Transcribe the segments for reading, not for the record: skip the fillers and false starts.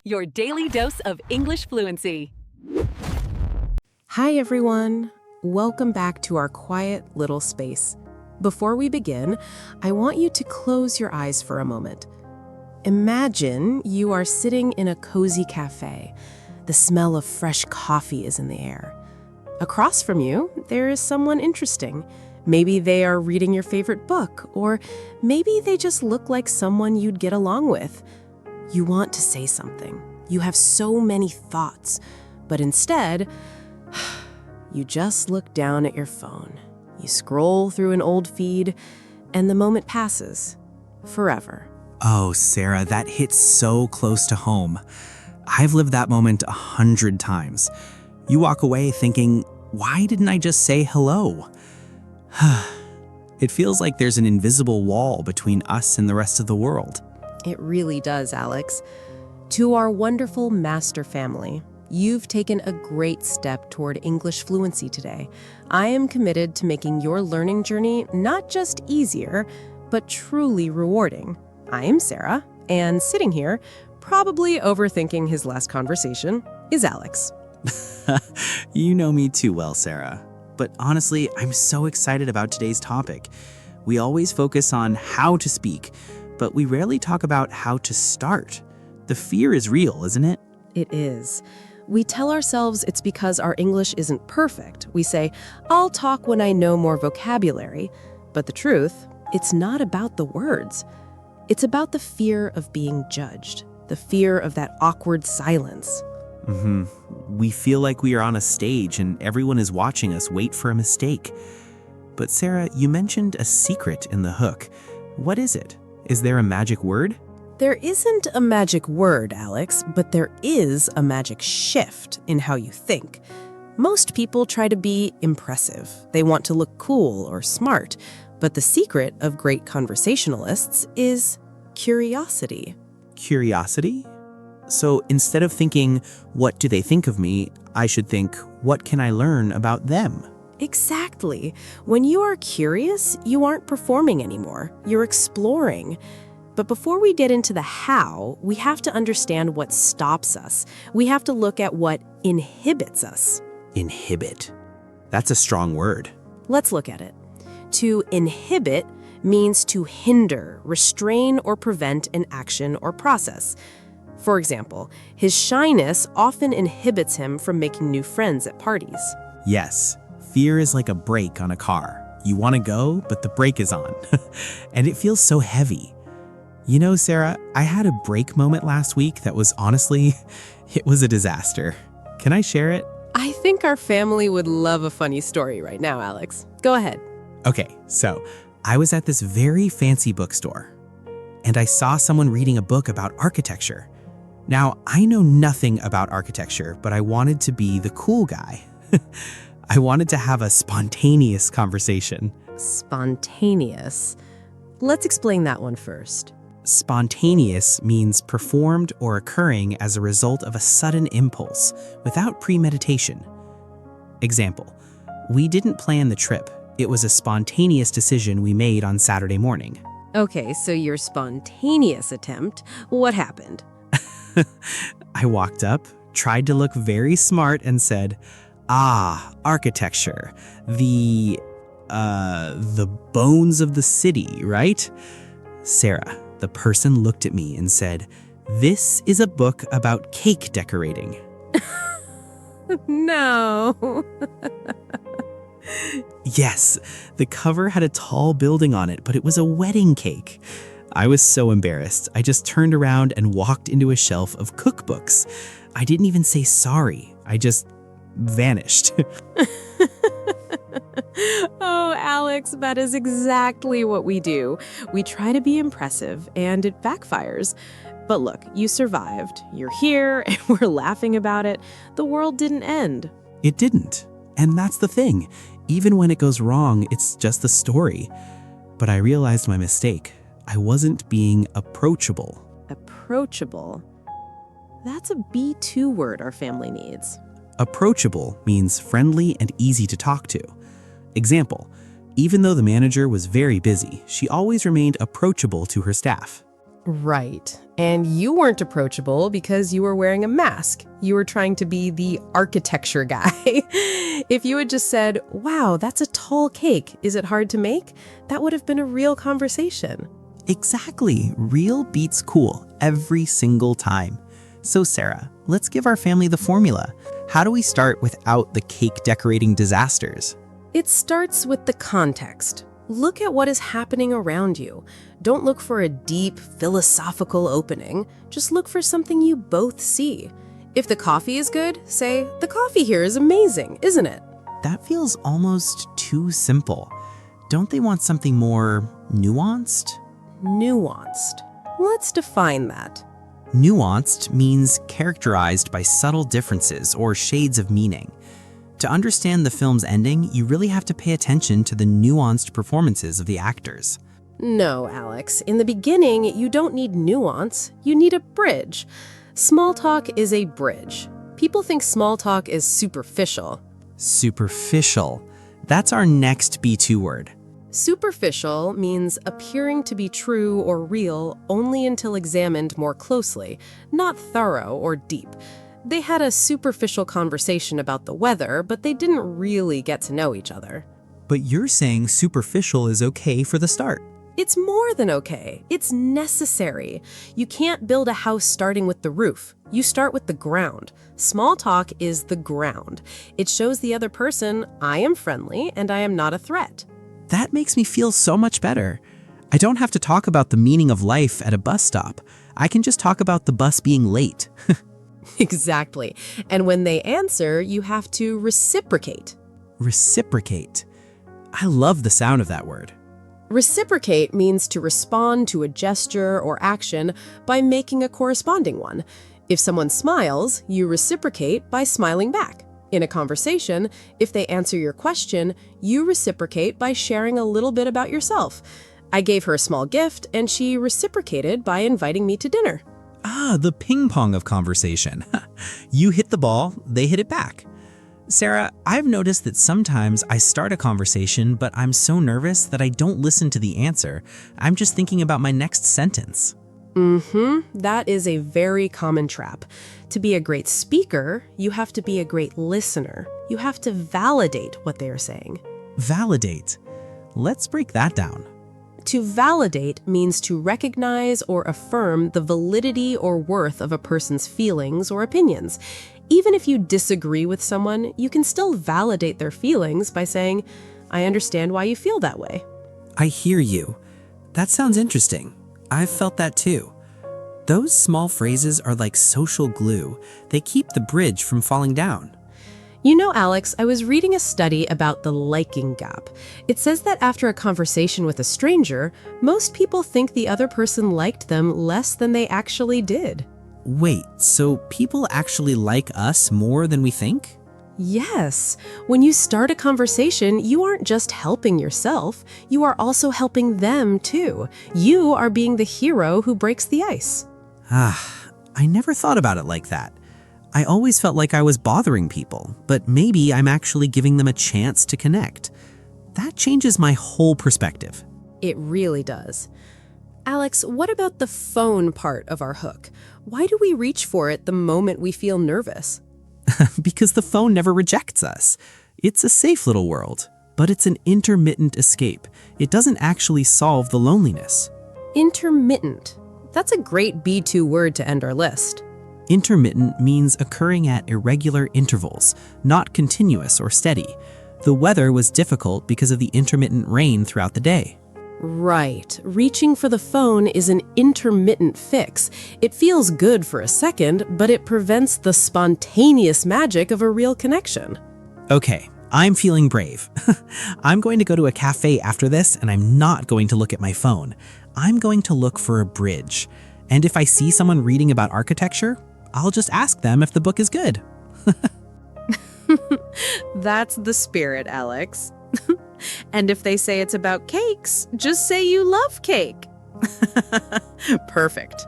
your daily dose of English fluency. Hi everyone! Welcome back to our quiet little space. Before we begin, I want you to close your eyes for a moment. Imagine you are sitting in a cozy cafe. The smell of fresh coffee is in the air. Across from you, there is someone interesting. Maybe they are reading your favorite book, or maybe they just look like someone you'd get along with. You want to say something. You have so many thoughts, but instead, you just look down at your phone. You scroll through an old feed, and the moment passes. Forever. Oh, Sarah, that hits so close to home. I've lived that moment 100 times. You walk away thinking, why didn't I just say hello? It feels like there's an invisible wall between us and the rest of the world. It really does, Alex. To our wonderful master family, you've taken a great step toward English fluency today. I am committed to making your learning journey not just easier, but truly rewarding. I am Sarah, and sitting here, probably overthinking his last conversation, is Alex. You know me too well, Sarah. But honestly, I'm so excited about today's topic. We always focus on how to speak, but we rarely talk about how to start. The fear is real, isn't it? It is. We tell ourselves it's because our English isn't perfect. We say, I'll talk when I know more vocabulary. But the truth, it's not about the words. It's about the fear of being judged, the fear of that awkward silence. We feel like we are on a stage and everyone is watching us wait for a mistake. But Sarah, you mentioned a secret in the hook. What is it? Is there a magic word? There isn't a magic word, Alex, but there is a magic shift in how you think. Most people try to be impressive. They want to look cool or smart. But the secret of great conversationalists is curiosity. Curiosity? So instead of thinking, what do they think of me, I should think, what can I learn about them? Exactly. When you are curious, you aren't performing anymore. You're exploring. But before we get into the how, we have to understand what stops us. We have to look at what inhibits us. Inhibit. That's a strong word. Let's look at it. To inhibit means to hinder, restrain, or prevent an action or process. For example, his shyness often inhibits him from making new friends at parties. Yes, fear is like a brake on a car. You want to go, but the brake is on. And it feels so heavy. You know, Sarah, I had a brake moment last week that was honestly, it was a disaster. Can I share it? I think our family would love a funny story right now, Alex. Go ahead. Okay, so I was at this very fancy bookstore, and I saw someone reading a book about architecture. Now, I know nothing about architecture, but I wanted to be the cool guy. I wanted to have a spontaneous conversation. Spontaneous. Let's explain that one first. Spontaneous means performed or occurring as a result of a sudden impulse, without premeditation. Example, we didn't plan the trip. It was a spontaneous decision we made on Saturday morning. Okay, so your spontaneous attempt, what happened? I walked up, tried to look very smart, and said, architecture. The bones of the city, right? Sarah, the person looked at me and said, this is a book about cake decorating. No. Yes, the cover had a tall building on it, but it was a wedding cake. I was so embarrassed. I just turned around and walked into a shelf of cookbooks. I didn't even say sorry. I just vanished. Oh, Alex, that is exactly what we do. We try to be impressive, and it backfires. But look, you survived. You're here, and we're laughing about it. The world didn't end. It didn't. And that's the thing. Even when it goes wrong, it's just the story. But I realized my mistake. I wasn't being approachable. Approachable? That's a B2 word our family needs. Approachable means friendly and easy to talk to. Example, even though the manager was very busy, she always remained approachable to her staff. Right. And you weren't approachable because you were wearing a mask. You were trying to be the architecture guy. If you had just said, wow, that's a tall cake. Is it hard to make? That would have been a real conversation. Exactly. Real beats cool every single time. So Sarah, let's give our family the formula. How do we start without the cake decorating disasters? It starts with the context. Look at what is happening around you. Don't look for a deep philosophical opening. Just look for something you both see. If the coffee is good, say, the coffee here is amazing, isn't it? That feels almost too simple. Don't they want something more nuanced? Nuanced. Let's define that. Nuanced means characterized by subtle differences or shades of meaning. To understand the film's ending, you really have to pay attention to the nuanced performances of the actors. No, Alex. In the beginning, you don't need nuance. You need a bridge. Small talk is a bridge. People think small talk is superficial. Superficial. That's our next B2 word. Superficial means appearing to be true or real only until examined more closely, not thorough or deep. They had a superficial conversation about the weather, but they didn't really get to know each other. But you're saying superficial is okay for the start. It's more than okay. It's necessary. You can't build a house starting with the roof. You start with the ground. Small talk is the ground. It shows the other person, I am friendly and I am not a threat. That makes me feel so much better. I don't have to talk about the meaning of life at a bus stop. I can just talk about the bus being late. Exactly. And when they answer, you have to reciprocate. Reciprocate. I love the sound of that word. Reciprocate means to respond to a gesture or action by making a corresponding one. If someone smiles, you reciprocate by smiling back. In a conversation, if they answer your question, you reciprocate by sharing a little bit about yourself. I gave her a small gift, and she reciprocated by inviting me to dinner. Ah, the ping pong of conversation. You hit the ball, they hit it back. Sarah, I've noticed that sometimes I start a conversation, but I'm so nervous that I don't listen to the answer. I'm just thinking about my next sentence. That is a very common trap. To be a great speaker, you have to be a great listener. You have to validate what they are saying. Validate. Let's break that down. To validate means to recognize or affirm the validity or worth of a person's feelings or opinions. Even if you disagree with someone, you can still validate their feelings by saying, I understand why you feel that way. I hear you. That sounds interesting. I've felt that too. Those small phrases are like social glue. They keep the bridge from falling down. You know, Alex, I was reading a study about the liking gap. It says that after a conversation with a stranger, most people think the other person liked them less than they actually did. Wait, so people actually like us more than we think? Yes. When you start a conversation, you aren't just helping yourself, you are also helping them too. You are being the hero who breaks the ice. I never thought about it like that. I always felt like I was bothering people, but maybe I'm actually giving them a chance to connect. That changes my whole perspective. It really does. Alex, what about the phone part of our hook? Why do we reach for it the moment we feel nervous? Because the phone never rejects us. It's a safe little world, but it's an intermittent escape. It doesn't actually solve the loneliness. Intermittent. That's a great B2 word to end our list. Intermittent means occurring at irregular intervals, not continuous or steady. The weather was difficult because of the intermittent rain throughout the day. Right. Reaching for the phone is an intermittent fix. It feels good for a second, but it prevents the spontaneous magic of a real connection. Okay, I'm feeling brave. I'm going to go to a cafe after this, and I'm not going to look at my phone. I'm going to look for a bridge. And if I see someone reading about architecture, I'll just ask them if the book is good. That's the spirit, Alex. And if they say it's about cakes, just say you love cake. Perfect.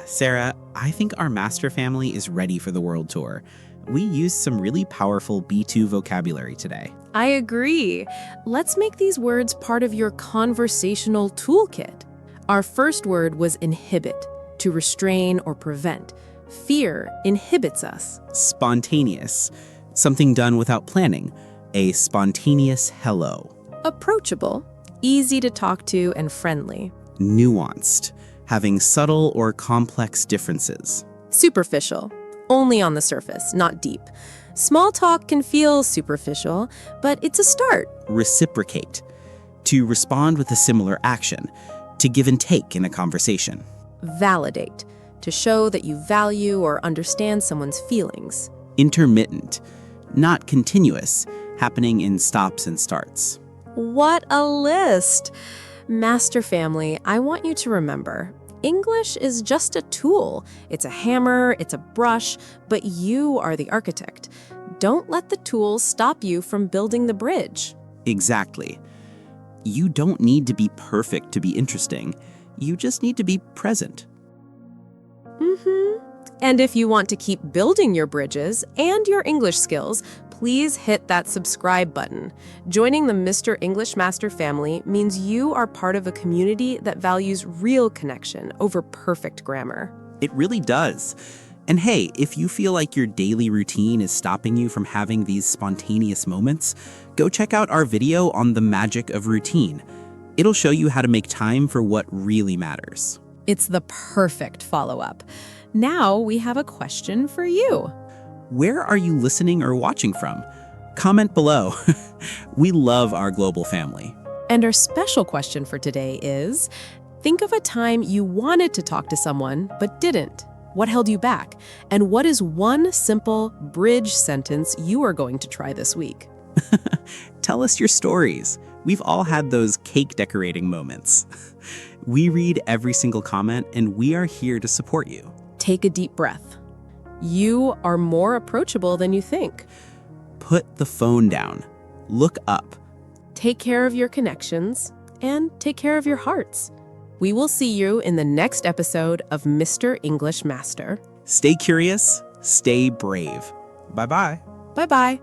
Sarah, I think our master family is ready for the world tour. We used some really powerful B2 vocabulary today. I agree. Let's make these words part of your conversational toolkit. Our first word was inhibit, to restrain or prevent. Fear inhibits us. Spontaneous, something done without planning. A spontaneous hello. Approachable, easy to talk to and friendly. Nuanced, having subtle or complex differences. Superficial, only on the surface, not deep. Small talk can feel superficial, but it's a start. Reciprocate, to respond with a similar action, to give and take in a conversation. Validate, to show that you value or understand someone's feelings. Intermittent, not continuous, happening in stops and starts. What a list! Master family, I want you to remember, English is just a tool. It's a hammer, it's a brush, but you are the architect. Don't let the tools stop you from building the bridge. Exactly. You don't need to be perfect to be interesting. You just need to be present. And if you want to keep building your bridges and your English skills, please hit that subscribe button. Joining the Mr. English Master family means you are part of a community that values real connection over perfect grammar. It really does. And hey, if you feel like your daily routine is stopping you from having these spontaneous moments, go check out our video on the magic of routine. It'll show you how to make time for what really matters. It's the perfect follow-up. Now we have a question for you. Where are you listening or watching from? Comment below. We love our global family. And our special question for today is, think of a time you wanted to talk to someone but didn't. What held you back? And what is one simple bridge sentence you are going to try this week? Tell us your stories. We've all had those cake decorating moments. We read every single comment and we are here to support you. Take a deep breath. You are more approachable than you think. Put the phone down. Look up. Take care of your connections and take care of your hearts. We will see you in the next episode of Mr. English Master. Stay curious, stay brave. Bye-bye. Bye-bye.